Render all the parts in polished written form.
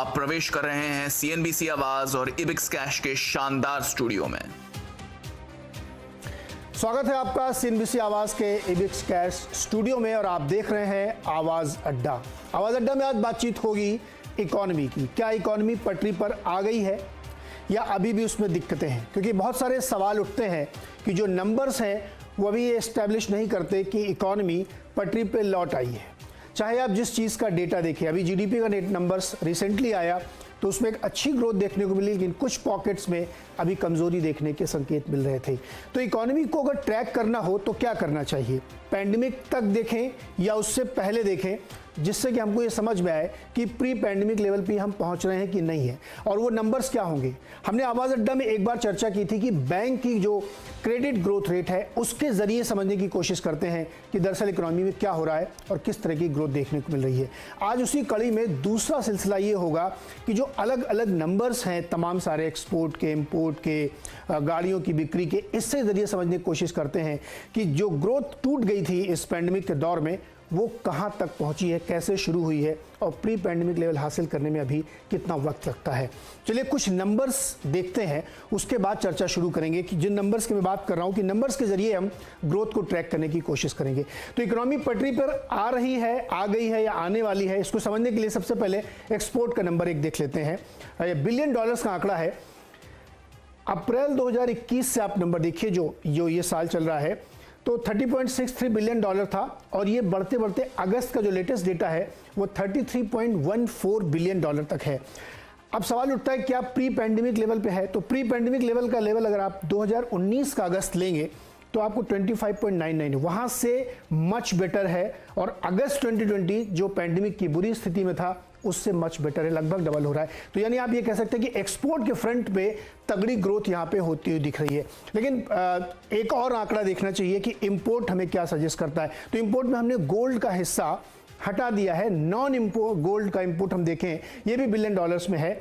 आप प्रवेश कर रहे हैं सीएनबीसी आवाज और इबिक्स कैश के शानदार स्टूडियो में। स्वागत है आपका सीएनबीसी आवाज के इबिक्स कैश स्टूडियो में और आप देख रहे हैं आवाज अड्डा। आवाज अड्डा में आज बातचीत होगी इकोनॉमी की। क्या इकोनॉमी पटरी पर आ गई है या अभी भी उसमें दिक्कतें हैं? क्योंकि बहुत सारे सवाल उठते हैं कि जो नंबर्स हैं वो अभी ये एस्टैब्लिश नहीं करते कि इकोनॉमी पटरी पे लौट आई है। चाहे आप जिस चीज़ का डेटा देखें, अभी जीडीपी का नेट नंबर्स रिसेंटली आया तो उसमें एक अच्छी ग्रोथ देखने को मिली, लेकिन कुछ पॉकेट्स में अभी कमज़ोरी देखने के संकेत मिल रहे थे। तो इकोनॉमी को अगर ट्रैक करना हो तो क्या करना चाहिए? पैंडेमिक तक देखें या उससे पहले देखें, जिससे कि हमको ये समझ में आए कि प्री पैंडेमिक लेवल पे हम पहुंच रहे हैं कि नहीं है, और वो नंबर्स क्या होंगे। हमने आवाज़ अड्डा में एक बार चर्चा की थी कि बैंक की जो क्रेडिट ग्रोथ रेट है उसके ज़रिए समझने की कोशिश करते हैं कि दरअसल इकोनॉमी में क्या हो रहा है और किस तरह की ग्रोथ देखने को मिल रही है। आज उसी कड़ी में दूसरा सिलसिला ये होगा कि जो अलग अलग नंबर्स हैं तमाम सारे एक्सपोर्ट के, इम्पोर्ट के, गाड़ियों की बिक्री के, इससे ज़रिए समझने की कोशिश करते हैं कि जो ग्रोथ टूट गई थी इस पैंडेमिक के दौर में वो कहां तक पहुंची है, कैसे शुरू हुई है और प्री पैंडेमिक लेवल हासिल करने में अभी कितना वक्त लगता है। चलिए कुछ नंबर्स देखते हैं, उसके बाद चर्चा शुरू करेंगे कि जिन नंबर्स की मैं बात कर रहा हूं कि नंबर्स के जरिए हम ग्रोथ को ट्रैक करने की कोशिश करेंगे। तो इकोनॉमी पटरी पर आ रही है, आ गई है या आने वाली है, इसको समझने के लिए सबसे पहले एक्सपोर्ट का नंबर एक देख लेते हैं। बिलियन डॉलर्स का आंकड़ा है। अप्रैल 2021 से आप नंबर देखिए, जो ये साल चल रहा है तो 30.63 बिलियन डॉलर था और ये बढ़ते बढ़ते अगस्त का जो लेटेस्ट डेटा है वो 33.14 बिलियन डॉलर तक है। अब सवाल उठता है क्या प्री पैंडेमिक लेवल पे है? तो प्री पैंडेमिक लेवल का लेवल अगर आप 2019 का अगस्त लेंगे तो आपको 25.99 वहाँ से मच बेटर है, और अगस्त 2020 जो पैंडेमिक की बुरी स्थिति में था उससे मच बेटर है, लगभग डबल हो रहा है। तो यानी आप ये कह सकते हैं कि एक्सपोर्ट के फ्रंट पे तगड़ी ग्रोथ यहाँ पे होती हुई दिख रही है। लेकिन एक और आंकड़ा देखना चाहिए कि इंपोर्ट हमें क्या सजेस्ट करता है। तो इंपोर्ट में हमने गोल्ड का हिस्सा हटा दिया है, नॉन इंपोर्ट गोल्ड का इंपोर्ट हम देखें ये भी बिलियन डॉलर्स में है।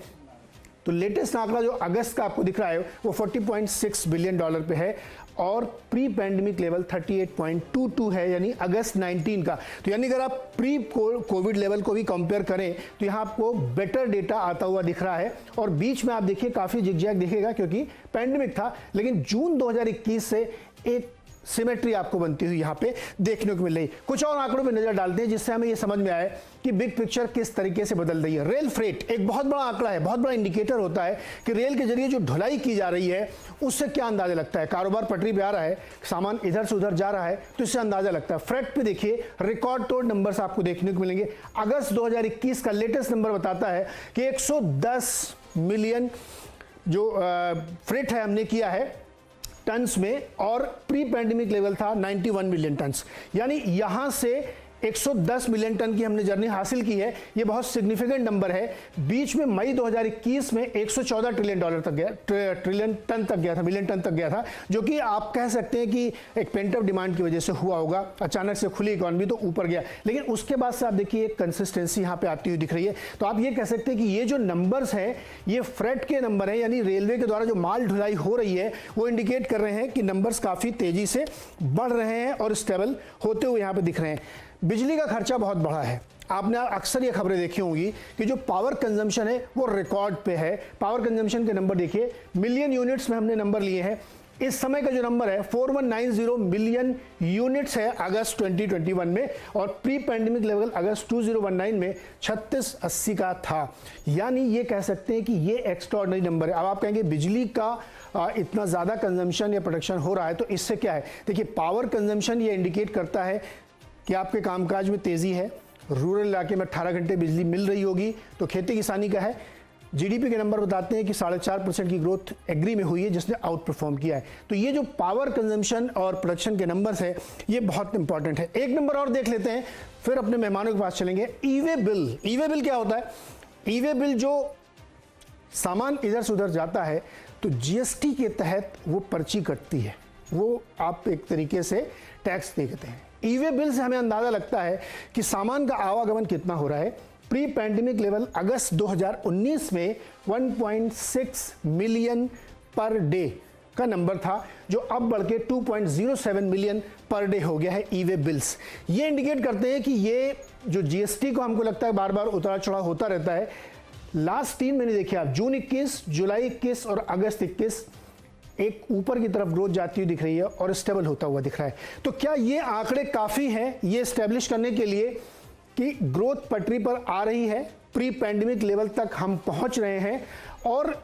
तो लेटेस्ट आंकड़ा जो अगस्त का आपको दिख रहा है वो 40.6 बिलियन डॉलर पे है और प्री पैंडेमिक लेवल 38.22 है, यानी अगस्त 19 का। तो यानी अगर आप प्री कोविड लेवल को भी कंपेयर करें तो यहाँ आपको बेटर डेटा आता हुआ दिख रहा है। और बीच में आप देखिए काफ़ी जिगजैग दिखेगा क्योंकि पैंडेमिक था, लेकिन जून 2021 से एक सिमेट्री आपको बनती हुई यहाँ पे देखने को मिल रही। कुछ और आंकड़ों पे नजर डालते हैं जिससे हमें ये समझ में आए कि बिग पिक्चर किस तरीके से बदल रही है। रेल फ्रेट एक बहुत बड़ा आंकड़ा है, बहुत बड़ा इंडिकेटर होता है कि रेल के जरिए जो ढुलाई की जा रही है उससे क्या अंदाजा लगता है। कारोबार पटरी पे आ रहा है, सामान इधर से उधर जा रहा है, तो इससे अंदाजा लगता है। फ्रेट पे देखिए रिकॉर्ड तोड़ नंबर्स आपको देखने को मिलेंगे। अगस्त 2021 का लेटेस्ट नंबर बताता है कि 110 मिलियन जो फ्रेट है हमने किया है टन्स में, और प्री पैंडेमिक लेवल था 91 मिलियन टन्स, यानी यहां से 110 मिलियन टन की हमने जर्नी हासिल की है। ये बहुत सिग्निफिकेंट नंबर है। बीच में मई 2021 में 114 ट्रिलियन डॉलर तक गया, ट्रिलियन टन तक गया था, मिलियन टन तक गया था, जो कि आप कह सकते हैं कि एक पेंट अप डिमांड की वजह से हुआ होगा। अचानक से खुली इकॉनमी तो ऊपर गया, लेकिन उसके बाद से आप देखिए एक कंसिस्टेंसी यहाँ पे आती हुई दिख रही है। तो आप ये कह सकते हैं कि ये जो नंबर्स हैं ये फ्रेट के नंबर हैं, यानी रेलवे के द्वारा जो माल ढुलाई हो रही है वो इंडिकेट कर रहे हैं कि नंबर्स काफ़ी तेजी से बढ़ रहे हैं और स्टेबल होते हुए यहाँ पे दिख रहे हैं। बिजली का खर्चा बहुत बढ़ा है। आपने अक्सर ये खबरें देखी होंगी कि जो पावर कंजम्पशन है वो रिकॉर्ड पे है। पावर कंजम्पशन के नंबर देखिए, मिलियन यूनिट्स में हमने नंबर लिए हैं। इस समय का जो नंबर है 4190 मिलियन यूनिट्स है अगस्त 2021 में, और प्री पैंडेमिक लेवल अगस्त 2019 में 3680 का था। यानी ये कह सकते हैं कि ये एक्स्ट्राऑर्डिनरी नंबर है। अब आप कहेंगे बिजली का इतना ज़्यादा कंजम्पशन या प्रोडक्शन हो रहा है तो इससे क्या है? देखिए पावर कंजम्पशन ये इंडिकेट करता है कि आपके कामकाज में तेज़ी है। रूरल इलाके में 18 घंटे बिजली मिल रही होगी, तो खेती किसानी का है। जीडीपी के नंबर बताते हैं कि 4.5% की ग्रोथ एग्री में हुई है, जिसने आउट परफॉर्म किया है। तो ये जो पावर कंजम्पशन और प्रोडक्शन के नंबर्स है ये बहुत इंपॉर्टेंट है। एक नंबर और देख लेते हैं, फिर अपने मेहमानों के पास चलेंगे। ई वे बिल। ई वे बिल क्या होता है? ई वे बिल जो सामान इधर से उधर जाता है तो जीएसटी के तहत वो पर्ची कटती है, वो आप एक तरीके से टैक्स देखते हैं। ई वे बिल से हमें अंदाजा लगता है कि सामान का आवागमन कितना हो रहा है। प्री पैंडेमिक लेवल अगस्त 2019 में 1.6 मिलियन पर डे का नंबर था, जो अब बढ़ के 2.07 मिलियन पर डे हो गया है ई वे बिल्स। ये इंडिकेट करते हैं कि ये जो जीएसटी को हमको लगता है बार बार उतार चढ़ाव होता रहता है, लास्ट 3 महीने देखिए आप, जून 21, जुलाई 21 और अगस्त 21 एक ऊपर की तरफ ग्रोथ जाती हुई दिख रही है और स्टेबल होता हुआ दिख रहा है। तो क्या ये आंकड़े काफ़ी हैं ये स्टैब्लिश करने के लिए कि ग्रोथ पटरी पर आ रही है, प्री पैंडेमिक लेवल तक हम पहुंच रहे हैं, और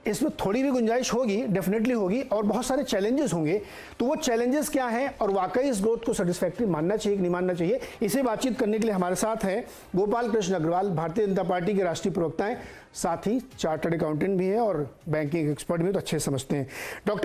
इसमें थोड़ी भी गुंजाइश होगी, डेफिनेटली होगी, और बहुत सारे चैलेंजेस होंगे। तो वो चैलेंजेस क्या हैं और वाकई इस ग्रोथ को सेटिस्फैक्टरी मानना चाहिए कि नहीं मानना चाहिए, इसे बातचीत करने के लिए हमारे साथ हैं गोपाल कृष्ण अग्रवाल, भारतीय जनता पार्टी के राष्ट्रीय प्रवक्ता हैं, साथ ही चार्टर्ड अकाउंटेंट भी हैं और बैंकिंग एक्सपर्ट भी, तो अच्छे समझते हैं। डॉक्टर